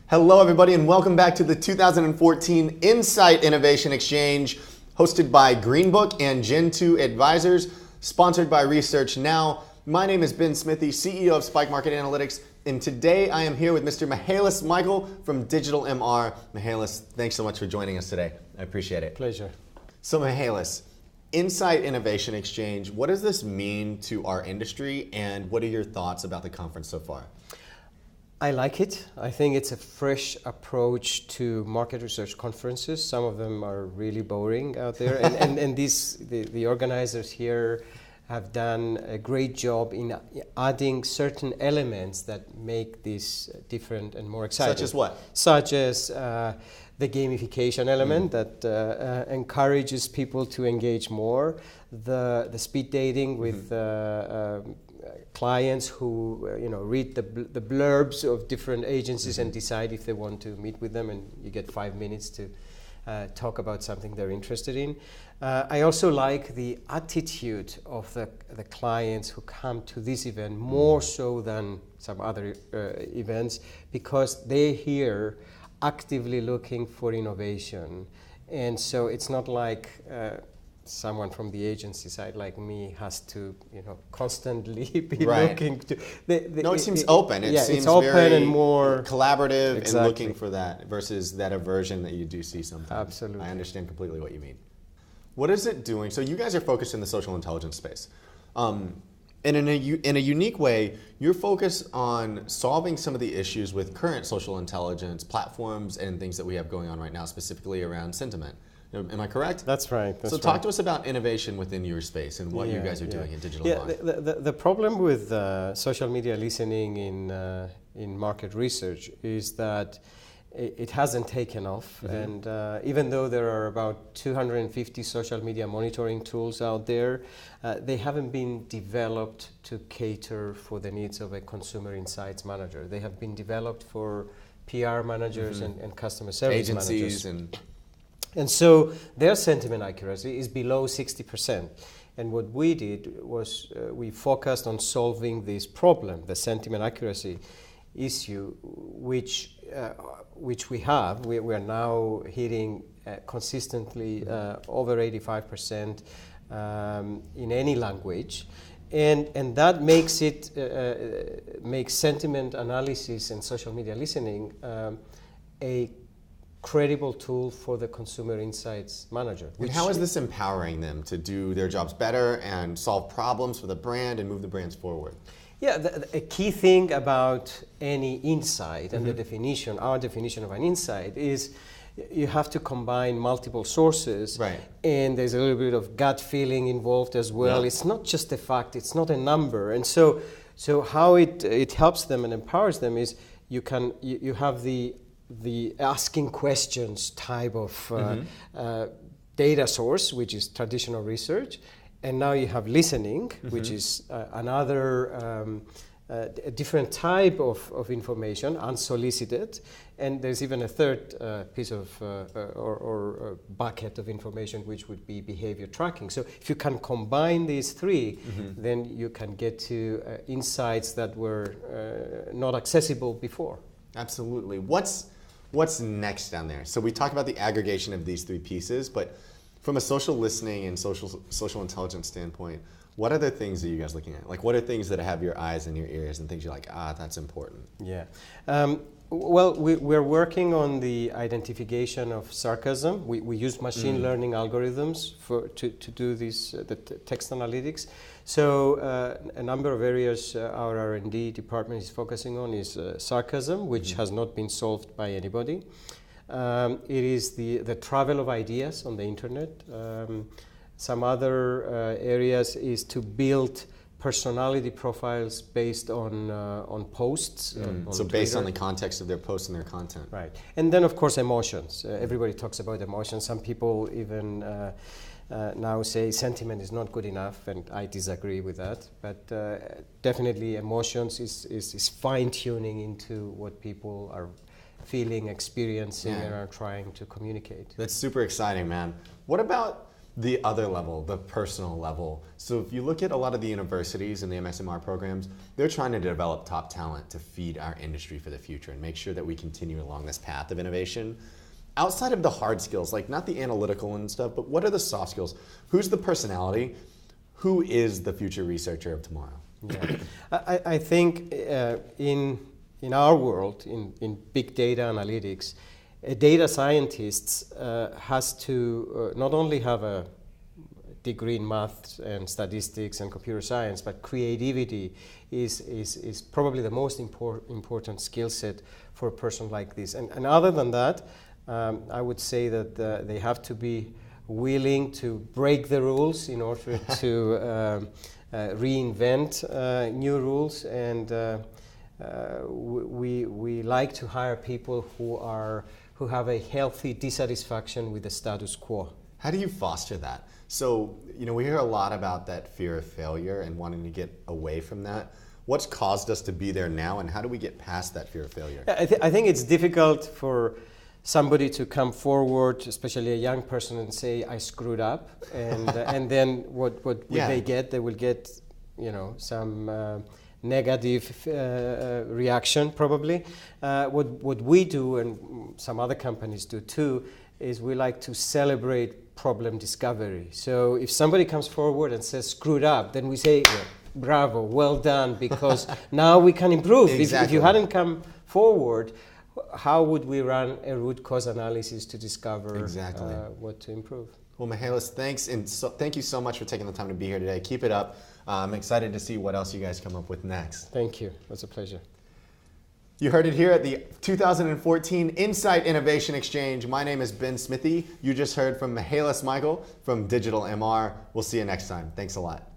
Hello, everybody, and welcome back to the 2014 Insight Innovation Exchange, hosted by Greenbook and Gen2 Advisors, sponsored by Research Now. My name is Ben Smithy, CEO of Spike Market Analytics, and today I am here with Mr. Michalis Michael from Digital MR. Michalis, thanks so much for joining us today. I appreciate it. Pleasure. So Michalis, Insight Innovation Exchange, what does this mean to our industry, and what are your thoughts about the conference so far? I like it. I think it's a fresh approach to market research conferences. Some of them are really boring out there, and the organizers here have done a great job in adding certain elements that make this different and more exciting. Such as what? Such as the gamification element that encourages people to engage more, the speed dating with clients who read the blurbs of different agencies and decide if they want to meet with them, and you get 5 minutes to talk about something they're interested in. I also like the attitude of the clients who come to this event more so than some other events, because they're here actively looking for innovation. And so it's not like someone from the agency side like me has to constantly be looking to it seems open. It seems it's open very and more collaborative. Exactly. And looking for that versus that aversion that you do see sometimes. Absolutely. I understand completely what you mean. What is it doing? So you guys are focused in the social intelligence space. And in a unique way, you're focused on solving some of the issues with current social intelligence platforms and things that we have going on right now, specifically around sentiment. Am I correct? That's right. So talk to us about innovation within your space and what you guys are doing in digital. The problem with social media listening in market research is that it hasn't taken off, and even though there are about 250 social media monitoring tools out there, they haven't been developed to cater for the needs of a consumer insights manager. They have been developed for PR managers and customer service agencies managers. And so their sentiment accuracy is below 60%. And what we did was we focused on solving this problem, the sentiment accuracy issue, which we have. We are now hitting consistently over 85% in any language. And that makes it makes sentiment analysis and social media listening a credible tool for the consumer insights manager. And how is this empowering them to do their jobs better and solve problems for the brand and move the brands forward? Yeah, a key thing about any insight and our definition of an insight is you have to combine multiple sources, and there's a little bit of gut feeling involved as well. Yeah. It's not just a fact, it's not a number. And so how it helps them and empowers them is you have the asking questions type of data source, which is traditional research, and now you have listening, which is another a different type of information, unsolicited, and there's even a third piece of or bucket of information, which would be behavior tracking. So if you can combine these three, then you can get to insights that were not accessible before. Absolutely. What's next down there? So we talked about the aggregation of these three pieces, but from a social listening and social intelligence standpoint, what are the things that you guys are looking at? Like, what are things that have your eyes and your ears and things you're like, that's important? Yeah. Well, we're working on the identification of sarcasm. We use machine learning algorithms to do this, the text analytics. So a number of areas our R&D department is focusing on is sarcasm, which has not been solved by anybody. It is the travel of ideas on the internet. Some other areas is to build personality profiles based on posts. So based on the context of their posts and their content. Right. And then, of course, emotions. Everybody talks about emotions. Some people even now say sentiment is not good enough, and I disagree with that. But definitely emotions is fine-tuning into what people are feeling, experiencing, and are trying to communicate. That's super exciting, man. What about the other level, the personal level. So if you look at a lot of the universities and the MSMR programs, they're trying to develop top talent to feed our industry for the future and make sure that we continue along this path of innovation. Outside of the hard skills, like not the analytical and stuff, but what are the soft skills? Who's the personality? Who is the future researcher of tomorrow? Yeah. I think in our world, in big data analytics, a data scientist has to not only have a degree in math and statistics and computer science, but creativity is probably the most important skill set for a person like this. And other than that, I would say that they have to be willing to break the rules in order to reinvent new rules, and we like to hire people who have a healthy dissatisfaction with the status quo. How do you foster that? So, we hear a lot about that fear of failure and wanting to get away from that. What's caused us to be there now, and how do we get past that fear of failure? I think it's difficult for somebody to come forward, especially a young person, and say, I screwed up. And then what will they get? They will get, some negative reaction, probably. What we do, and some other companies do too, is we like to celebrate problem discovery. So if somebody comes forward and says screwed up, then we say bravo, well done, because now we can improve. Exactly. If you hadn't come forward, how would we run a root cause analysis to discover what to improve? Well, Michalis, thanks, and thank you so much for taking the time to be here today. Keep it up. I'm excited to see what else you guys come up with next. Thank you. It was a pleasure. You heard it here at the 2014 Insight Innovation Exchange. My name is Ben Smithy. You just heard from Michalis Michael from Digital MR. We'll see you next time. Thanks a lot.